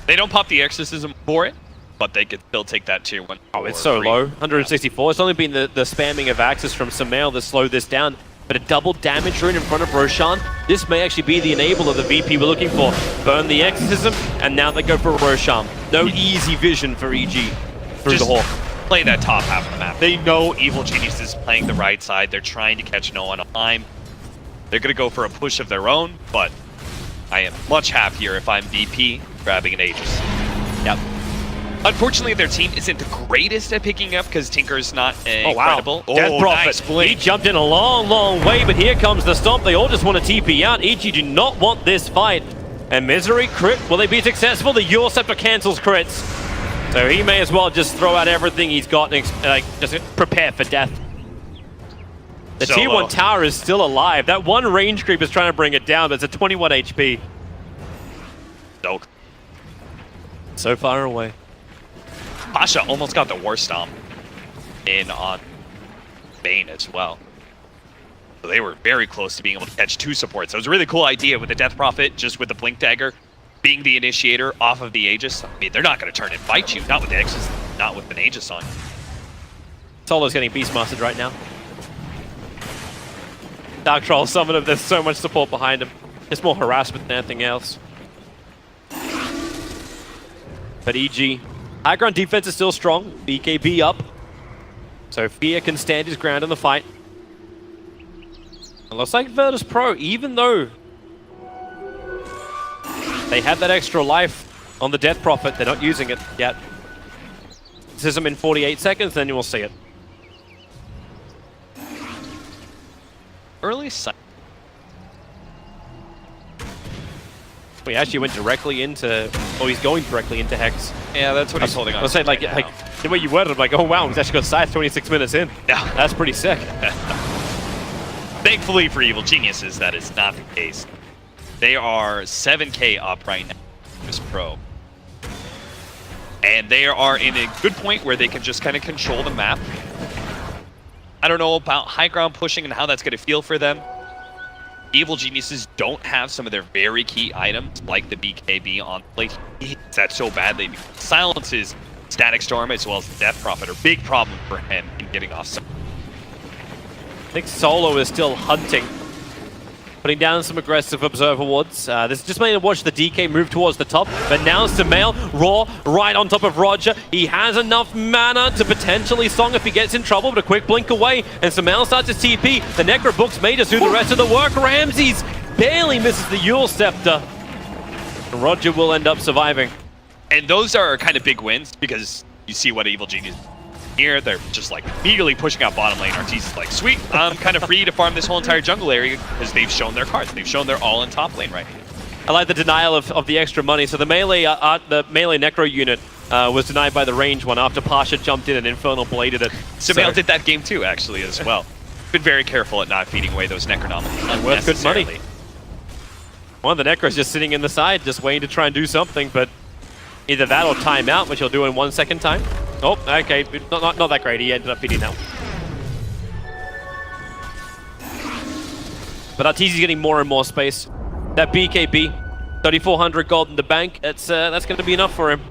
They don't pop the Exorcism for it, but they could still take that tier 1. Oh, it's so low. 164. It's only been the spamming of Axis from Sumail that slowed this down. But a double damage rune in front of Roshan. This may actually be the enabler the VP we're looking for. Burn the Exorcism, and now they go for Roshan. No easy vision for EG through the Hawk. Play that top half of the map. They know Evil Genius is playing the right side. They're trying to catch no one on time. They're going to go for a push of their own, but I am much happier if I'm VP grabbing an Aegis. Yep. Unfortunately, their team isn't the greatest at picking up because Tinker's not incredible. Wow. Death Prophet. Nice blink. He jumped in a long, long way, but here comes the stomp. They all just want to TP out. EG do not want this fight. And Misery crit. Will they be successful? The Yule Scepter cancels crits. So he may as well just throw out everything he's got and just prepare for death. The tier 1 tower is still alive. That one range creep is trying to bring it down, but it's a 21 HP. Dope. So far away. Pasha almost got the War Stomp in on Bane as well. So they were very close to being able to catch 2 supports. So it was a really cool idea with the Death Prophet, just with the Blink Dagger, being the initiator off of the Aegis. I mean, they're not going to turn and fight you, not with the Aegis, not with an Aegis on. Solo's getting Beastmastered right now. Dark Troll summon him, there's so much support behind him. It's more harassment than anything else. But EG, high ground defense is still strong. BKB up. So Fear can stand his ground in the fight. It looks like Virtus Pro, even though they have that extra life on the Death Prophet, they're not using it yet. Sism in 48 seconds, then you will see it. Early sight. We actually went directly into, oh, he's going directly into Hex. Yeah, that's what he's holding on I was saying, like the way you worded it, I'm like, oh wow, he's actually got Scythe 26 minutes in. Yeah. That's pretty sick. Thankfully for Evil Geniuses, that is not the case. They are 7k up right now, this pro. And they are in a good point where they can just kind of control the map. I don't know about high ground pushing and how that's going to feel for them. Evil Geniuses don't have some of their very key items, like the BKB on play. That's so bad. They silences Static Storm as well as the Death Prophet are big problem for him in getting off. I think Solo is still hunting. Putting down some aggressive Observer Wards. This is just made to watch the DK move towards the top. But now Sumail, Raw, right on top of Roger. He has enough mana to potentially song if he gets in trouble, but a quick blink away. And Sumail starts his TP. The Necrobooks may just do the rest of the work. Ramses barely misses the Yule Scepter. And Roger will end up surviving. And those are kind of big wins because you see what Evil Genius here. They're just like immediately pushing out bottom lane. Arteezy is like, sweet, I'm kind of free to farm this whole entire jungle area because they've shown their cards. They've shown they're all in top lane right now. I like the denial of the extra money. So the melee Necro unit was denied by the range one after Pasha jumped in and Infernal bladed it. Sumail did that game too, actually, as well. Been very careful at not feeding away those Necronomicons. And worth good money. One of the Necros just sitting in the side, just waiting to try and do something, but either that or time out, which he'll do in 1 second time. Oh, okay, not that great. He ended up feeding that. But Arteezy's getting more and more space. That BKB, 3,400 gold in the bank. That's going to be enough for him.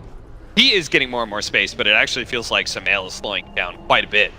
He is getting more and more space, but it actually feels like Sumail is slowing down quite a bit.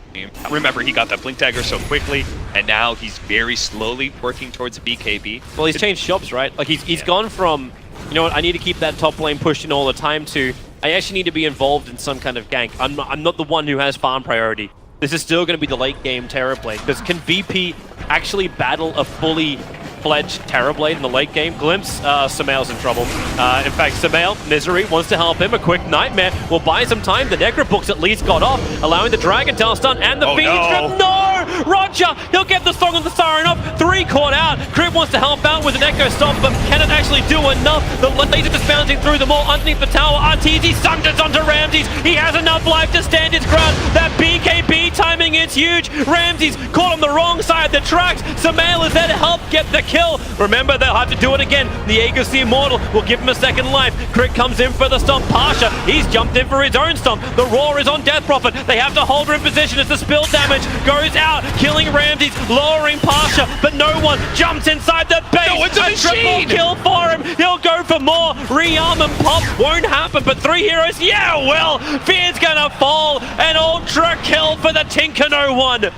Remember, he got that Blink Dagger so quickly, and now he's very slowly working towards BKB. Well, he's changed jobs, right? Like, he's gone from, you know what, I need to keep that top lane pushed in all the time to, I actually need to be involved in some kind of gank. I'm not the one who has farm priority. This is still going to be the late game Terrorblade, because can VP actually battle a fully fledged Terrorblade in the late game? Glimpse, Sumail's in trouble. In fact, Sumail, Misery, wants to help him. A quick Nightmare will buy some time. The Necro Books at least got off, allowing the Dragon Tail stun and the Fiend Grip. No! Roger! He'll get the Song of the Siren up. 3 caught out. Crib wants to help out with an Echo Stop, but can it actually do enough? The laser just bouncing through them all underneath the tower. Arteezy sunk it onto Ramses. He has enough life to stand his ground. That BKB timing is huge. Ramses caught on the wrong side of the tracks. Sumail is there to help get the kill. Remember, they'll have to do it again. The Aegis the Immortal will give him a second life. Crit comes in for the stomp. Pasha, he's jumped in for his own stomp. The Roar is on Death Prophet. They have to hold her in position as the spill damage goes out, killing Ramses, lowering Pasha, but no one jumps inside the base. No, it's a machine! Triple kill for him. He'll go for more. Rearm and pop won't happen, but 3 heroes, yeah, well, Fear's gonna fall. An ultra kill for the Tinker No One.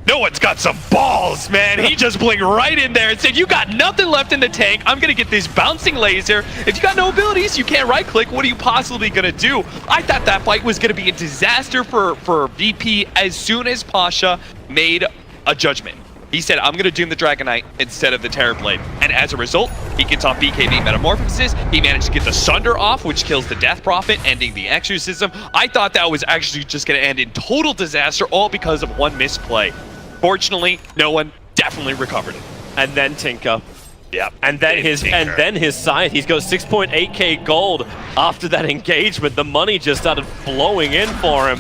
No one's got some balls, man. He just blinked right in there and said, you got nothing left in the tank. I'm going to get this bouncing laser. If you got no abilities, you can't right-click. What are you possibly going to do? I thought that fight was going to be a disaster for VP as soon as Pasha made a judgment. He said, I'm going to doom the Dragon Knight instead of the Terrorblade. And as a result, he gets off BKB Metamorphosis. He managed to get the Sunder off, which kills the Death Prophet, ending the Exorcism. I thought that was actually just going to end in total disaster, all because of one misplay. Fortunately, no one definitely recovered it. And then Tinker. Yep. And then his scythe. He's got 6.8k gold after that engagement. The money just started flowing in for him.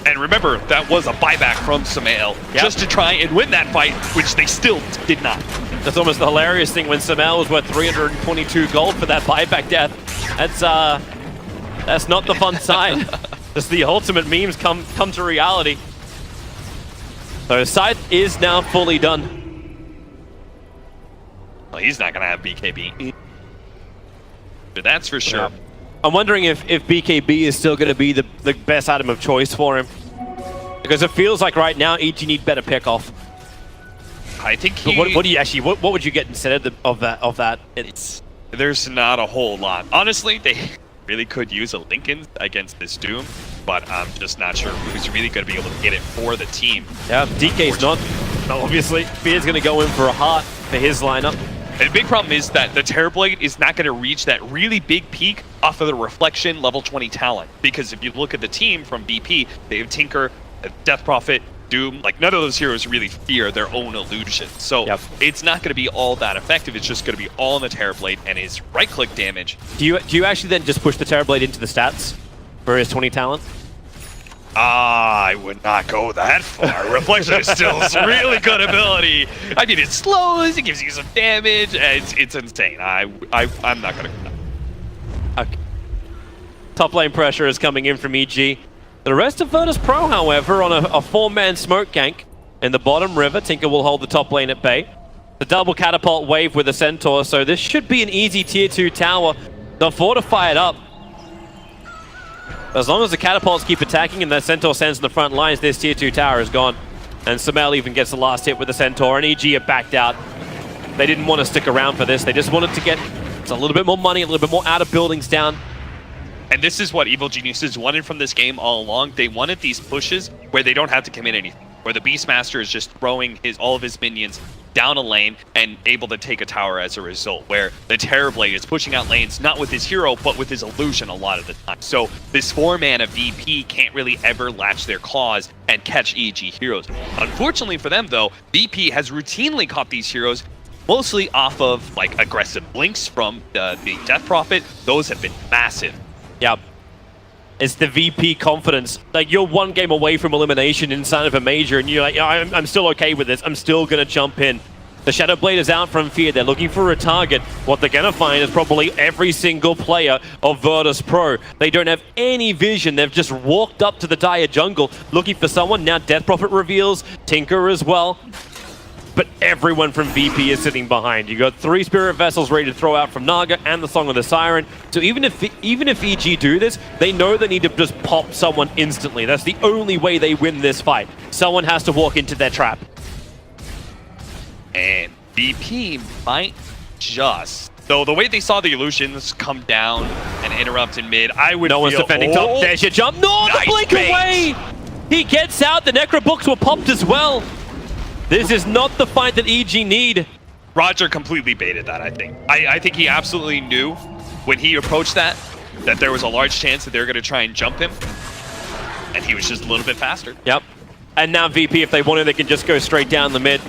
And remember, that was a buyback from Sumail just to try and win that fight, which they still did not. That's almost the hilarious thing when Sumail was worth 322 gold for that buyback death. That's not the fun side. Just the ultimate memes come to reality. So Scythe is now fully done. Well, he's not going to have BKB. But that's for sure. Yeah. I'm wondering if BKB is still going to be the best item of choice for him. Because it feels like right now EG need better pickoff. I think what do you actually, what would you get instead of that? There's not a whole lot. Honestly, they really could use a Lincoln against this Doom, but I'm just not sure who's really going to be able to get it for the team. Yeah, DK's not. Obviously, Fear's going to go in for a heart for his lineup. And the big problem is that the Terrorblade is not going to reach that really big peak off of the Reflection level 20 talent. Because if you look at the team from BP, they have Tinker, Death Prophet, Doom. Like, none of those heroes really fear their own illusion. So it's not going to be all that effective. It's just going to be all in the Terrorblade and his right-click damage. Do you actually then just push the Terrorblade into the stats for his 20 talent? I would not go that far. Reflection is still a really good ability. I mean, it slows, it gives you some damage. It's insane. I'm not going to go that. Okay. Top lane pressure is coming in from EG. The rest of Virtus Pro, however, on a 4-man smoke gank in the bottom river. Tinker will hold the top lane at bay. The double catapult wave with a Centaur, so this should be an easy tier 2 tower. They'll fortify it up. As long as the catapults keep attacking and the Centaur stands in the front lines, this tier 2 tower is gone. And Sumail even gets the last hit with the Centaur, and EG are backed out. They didn't want to stick around for this. They just wanted to get a little bit more money, a little bit more out of buildings down. And this is what Evil Geniuses wanted from this game all along. They wanted these pushes where they don't have to commit anything, where the Beastmaster is just throwing all of his minions down a lane and able to take a tower as a result, where the Terrorblade is pushing out lanes not with his hero but with his illusion a lot of the time. So this 4-mana VP can't really ever latch their claws and catch EG heroes. Unfortunately for them though, VP has routinely caught these heroes mostly off of like aggressive blinks from the Death Prophet. Those have been massive. Yeah. It's the VP confidence. Like, you're one game away from elimination inside of a major, and you're like, yeah, I'm still okay with this. I'm still going to jump in. The Shadow Blade is out from Fear. They're looking for a target. What they're going to find is probably every single player of Virtus Pro. They don't have any vision. They've just walked up to the dire jungle looking for someone. Now Death Prophet reveals Tinker as well. But everyone from VP is sitting behind. You got 3 Spirit Vessels ready to throw out from Naga and the Song of the Siren. So even if EG do this, they know they need to just pop someone instantly. That's the only way they win this fight. Someone has to walk into their trap. And VP might just... Though the way they saw the illusions come down and interrupt in mid, I would No one's defending top. There's your jump. No, Nice the blink bait. away! He gets out. The Necro books were popped as well. This is not the fight that EG need. Roger completely baited that, I think. I think he absolutely knew when he approached that there was a large chance that they were going to try and jump him. And he was just a little bit faster. Yep. And now VP, if they wanted, they can just go straight down the mid.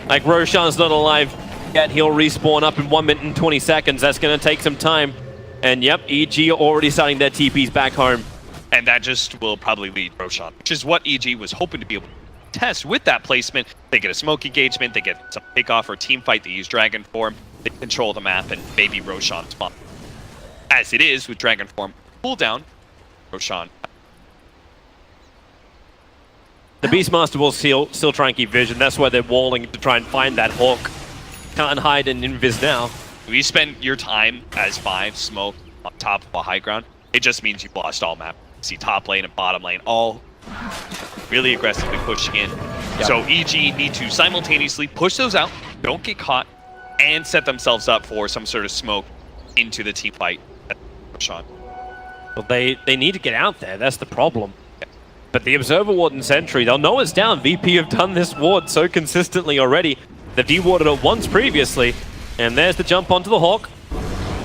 Like, Roshan's not alive yet. He'll respawn up in 1 minute and 20 seconds. That's going to take some time. And yep, EG are already starting their TPs back home. And that just will probably lead Roshan, which is what EG was hoping to be able to test with that placement. They get a smoke engagement, they get some pickoff or team fight, they use Dragon Form, they control the map, and maybe Roshan spawn. As it is with Dragon Form cooldown, Roshan. The Beastmaster will still try and keep vision. That's why they're walling to try and find that Hawk. Can't hide in invis now. If you spend your time as 5 smoke on top of a high ground, it just means you've lost all map. See top lane and bottom lane all really aggressively pushing in. Yep. So EG need to simultaneously push those out, don't get caught, and set themselves up for some sort of smoke into the team fight. Sean. Well, they need to get out there. That's the problem. But the Observer Ward and Sentry, they'll know it's down. VP have done this ward so consistently already. They've de-warded it once previously. And there's the jump onto the Hawk.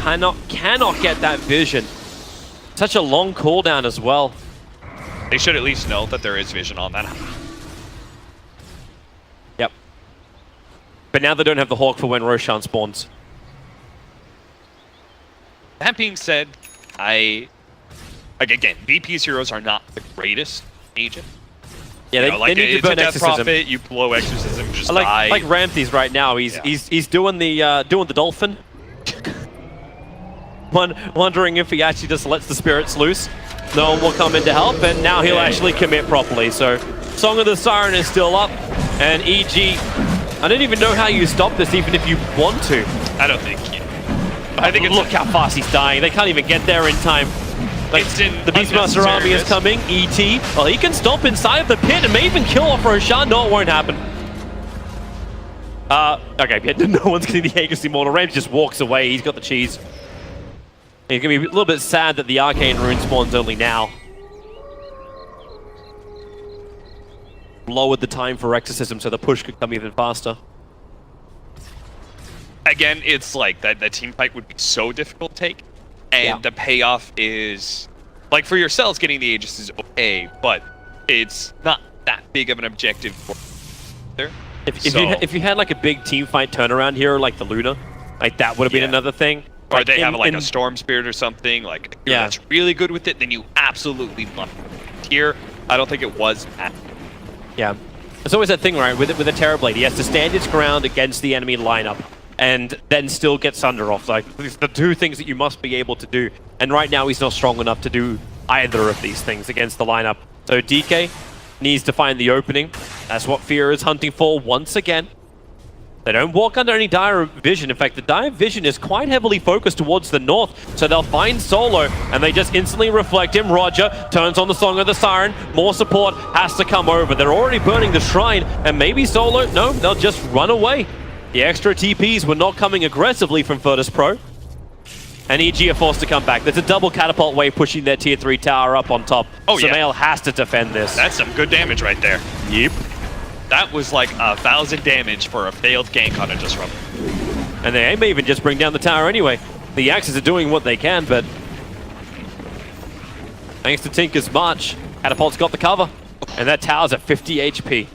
Cannot get that vision. Such a long cooldown as well. They should at least know that there is vision on that. Yep. But now they don't have the Hawk for when Roshan spawns. That being said, again, VP's heroes are not the greatest agent. Yeah, they need to burn Death Exorcism. Prophet, you blow Exorcism, just like, die. Like Ramthy's right now, he's doing the dolphin. Wondering if he actually just lets the spirits loose. No one will come in to help, and now he'll actually commit properly. So, Song of the Siren is still up, and EG, I don't even know how you stop this, even if you want to. I don't think you. I think Look how fast he's dying. They can't even get there in time. Like, the Beastmaster army is coming. ET, well, he can stop inside of the pit and may even kill off Roshan. No, it won't happen. Okay, yeah, no one's getting the Aegis Immortal. Rams just walks away. He's got the cheese. He's going to be a little bit sad that the Arcane Rune spawns only now. Lowered the time for Exorcism so the push could come even faster. Again, it's like that team fight would be so difficult to take. And the payoff is, like, for yourselves, getting the Aegis is okay, but it's not that big of an objective for there. If you had like a big team fight turnaround here, like the Luna, like that would have been another thing. Or they have like a Storm Spirit or something, like that's really good with it, then you absolutely love it. Here, I don't think it was at. Yeah. It's always that thing, right, with a Terrorblade. He has to stand his ground against the enemy lineup and then still get Sunder off. Like, these are the 2 things that you must be able to do. And right now, he's not strong enough to do either of these things against the lineup. So DK needs to find the opening. That's what Fear is hunting for once again. They don't walk under any dire vision. In fact, the dire vision is quite heavily focused towards the north. So they'll find Solo, and they just instantly reflect him. Roger turns on the Song of the Siren. More support has to come over. They're already burning the Shrine, and maybe Solo, no, they'll just run away. The extra TPs were not coming aggressively from Virtus Pro. And EG are forced to come back. There's a double catapult wave pushing their tier 3 tower up on top. Oh, Sumail has to defend this. That's some good damage right there. Yep. That was like 1,000 damage for a failed gank on a Disruptor. And they may even just bring down the tower anyway. The Axes are doing what they can, but thanks to Tinker's march, Catapult's got the cover. And that tower's at 50 HP.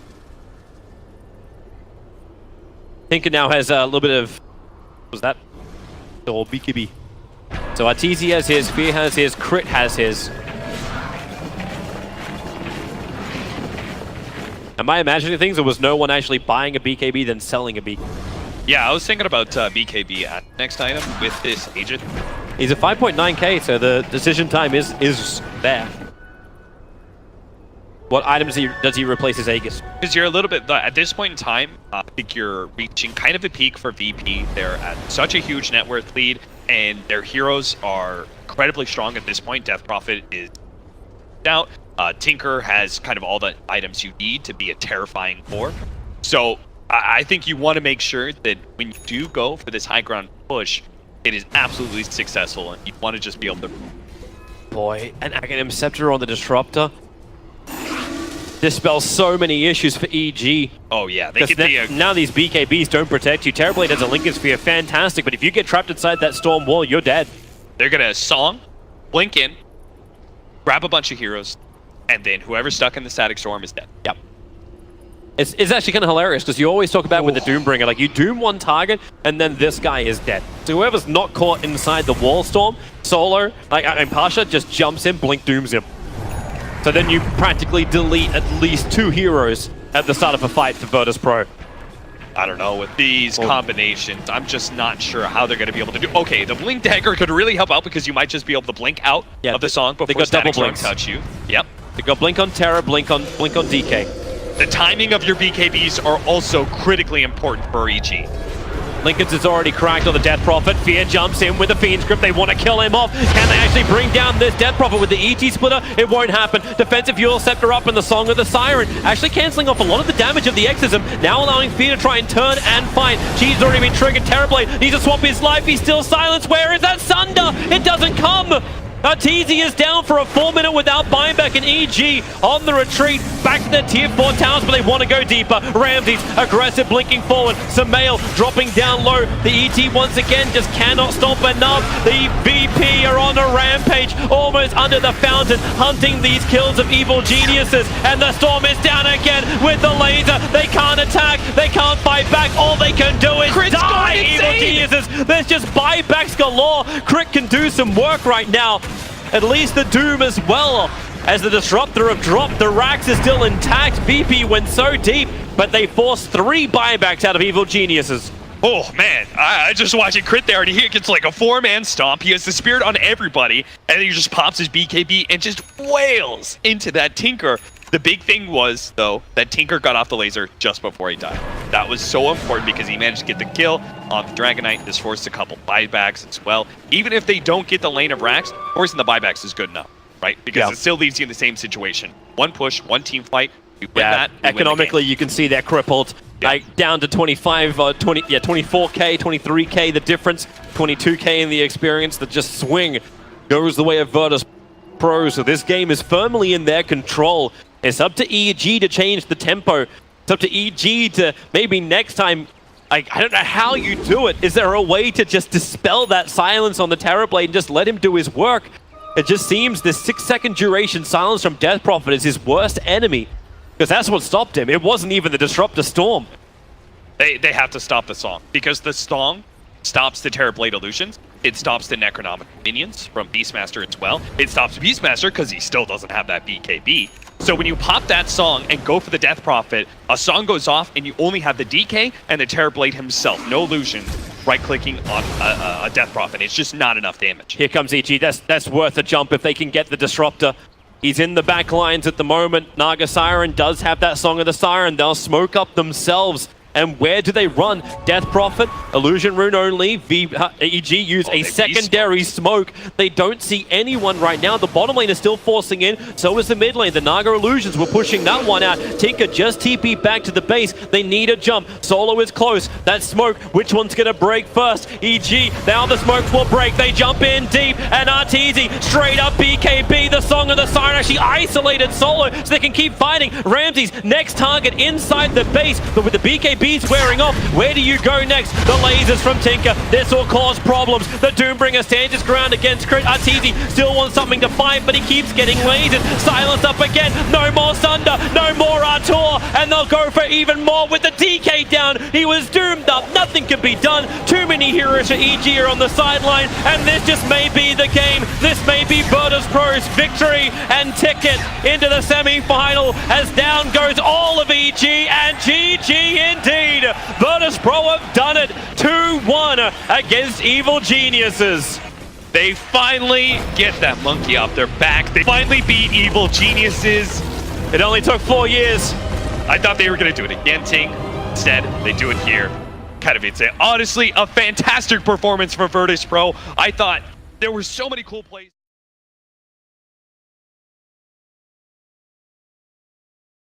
Tinker now has a little bit of... What was that? Or BKB. So Arteezy has his, Fear has his, Crit has his. Am I imagining things, or was no one actually buying a BKB then selling a BKB? Yeah, I was thinking about BKB at next item with this agent. He's a 5.9k, so the decision time is there. What items does he replace his Aegis? Because you're a little bit, at this point in time, I think you're reaching kind of a peak for VP. They're at such a huge net worth lead, and their heroes are incredibly strong at this point. Death Prophet is out. Tinker has kind of all the items you need to be a terrifying core. So I think you want to make sure that when you do go for this high ground push, it is absolutely successful, and you want to just be able to... Boy, an Aghanim Scepter on the Disruptor dispels so many issues for EG. Oh yeah, they get now these BKBs don't protect you. Terrorblade has a Lincoln Sphere, fantastic, but if you get trapped inside that storm wall, you're dead. They're gonna Song, blink in, grab a bunch of heroes, and then whoever's stuck in the static storm is dead. Yep. It's actually kind of hilarious, because you always talk about with the Doombringer, like you doom one target, and then this guy is dead. So whoever's not caught inside the wall storm, Solo, and Pasha just jumps in, blink dooms him. So then you practically delete at least 2 heroes at the start of a fight for Virtus Pro. I don't know, with these combinations, I'm just not sure how they're going to be able to do... Okay, the Blink Dagger could really help out because you might just be able to blink out of the song before Static Storm touch you. Yep. They got Blink on Terra, Blink on DK. The timing of your BKBs are also critically important for EG. Lincoln's is already cracked on the Death Prophet. Fear jumps in with the Fiend's Grip. They want to kill him off. Can they actually bring down this Death Prophet with the ET Splitter? It won't happen. Defensive Fuel Scepter up in the Song of the Siren. Actually cancelling off a lot of the damage of the Exorcism. Now allowing Fear to try and turn and fight. She's already been triggered. Terrorblade needs to swap his life. He's still silenced. Where is that Sunder? It doesn't come. Arteezy is down for a 4-minute without buyback, and EG on the retreat back to their tier 4 towers, but they want to go deeper. Ramses aggressive, blinking forward. Samael dropping down low. The ET once again just cannot stop enough. The VP are on a rampage, almost under the fountain, hunting these kills of evil geniuses. And the storm is down again with the laser. They can't attack. They can't fight back. All they can do is die, evil geniuses. There's just buybacks galore. Crit can do some work right now. At least the Doom as well, as the Disruptor have dropped. The Rax is still intact. VP went so deep, but they forced 3 buybacks out of evil geniuses. Oh man, I just watching Crit there, and he gets like a 4-man stomp. He has the Spirit on everybody, and then he just pops his BKB and just wails into that Tinker. The big thing was, though, that Tinker got off the laser just before he died. That was so important because he managed to get the kill on the Dragonite. This forced a couple buybacks as well. Even if they don't get the lane of Rax, forcing the buybacks is good enough, right? Because it still leaves you in the same situation. One push, one team fight. We win that. Economically, you can see they're crippled. Like down to 25, 24k, 23k, the difference. 22k in the experience. That just swing goes the way of Virtus Pro. So this game is firmly in their control. It's up to EG to change the tempo. It's up to EG to maybe next time. I don't know how you do it. Is there a way to just dispel that silence on the Terrorblade and just let him do his work? It just seems this 6-second duration silence from Death Prophet is his worst enemy. Because that's what stopped him. It wasn't even the Disruptor Storm. They have to stop the Song. Because the Song stops the Terrorblade illusions. It stops the Necronomic minions from Beastmaster as well. It stops Beastmaster because he still doesn't have that BKB. So when you pop that Song and go for the Death Prophet, a Song goes off and you only have the DK and the Terrorblade himself. No illusion. Right-clicking on a Death Prophet. It's just not enough damage. Here comes EG. That's worth a jump if they can get the Disruptor. He's in the back lines at the moment. Naga Siren does have that Song of the Siren. They'll smoke up themselves. And where do they run? Death Prophet, Illusion Rune only. EG use a secondary smoke. They don't see anyone right now. The bottom lane is still forcing in. So is the mid lane. The Naga Illusions were pushing that one out. Tinker just TP back to the base. They need a jump. Solo is close. That smoke, which one's going to break first? EG, now the smoke will break. They jump in deep. And Arteezy, straight up BKB. The Song of the Siren actually isolated Solo so they can keep fighting. Ramsey's next target inside the base, but with the BKBs wearing off, where do you go next? The lasers from Tinker, this will cause problems. The Doombringer stands his ground against Crit. Arteezy still wants something to fight, but he keeps getting lasered. Silence up again, no more Sunder, no more Artur, and they'll go for even more with the DK down. He was doomed up, nothing can be done. Too many heroes for EG are on the sideline, and this just may be the game. This may be Virtus.pro's victory and ticket into the semi-final, as down goes all of EG, and GG indeed. Virtus.pro have done it 2-1 against Evil Geniuses. They finally get that monkey off their back. They finally beat Evil Geniuses. It only took 4 years. I thought they were going to do it again, Ting. Instead, they do it here. Katowice. Honestly, a fantastic performance for Virtus.pro. I thought there were so many cool plays.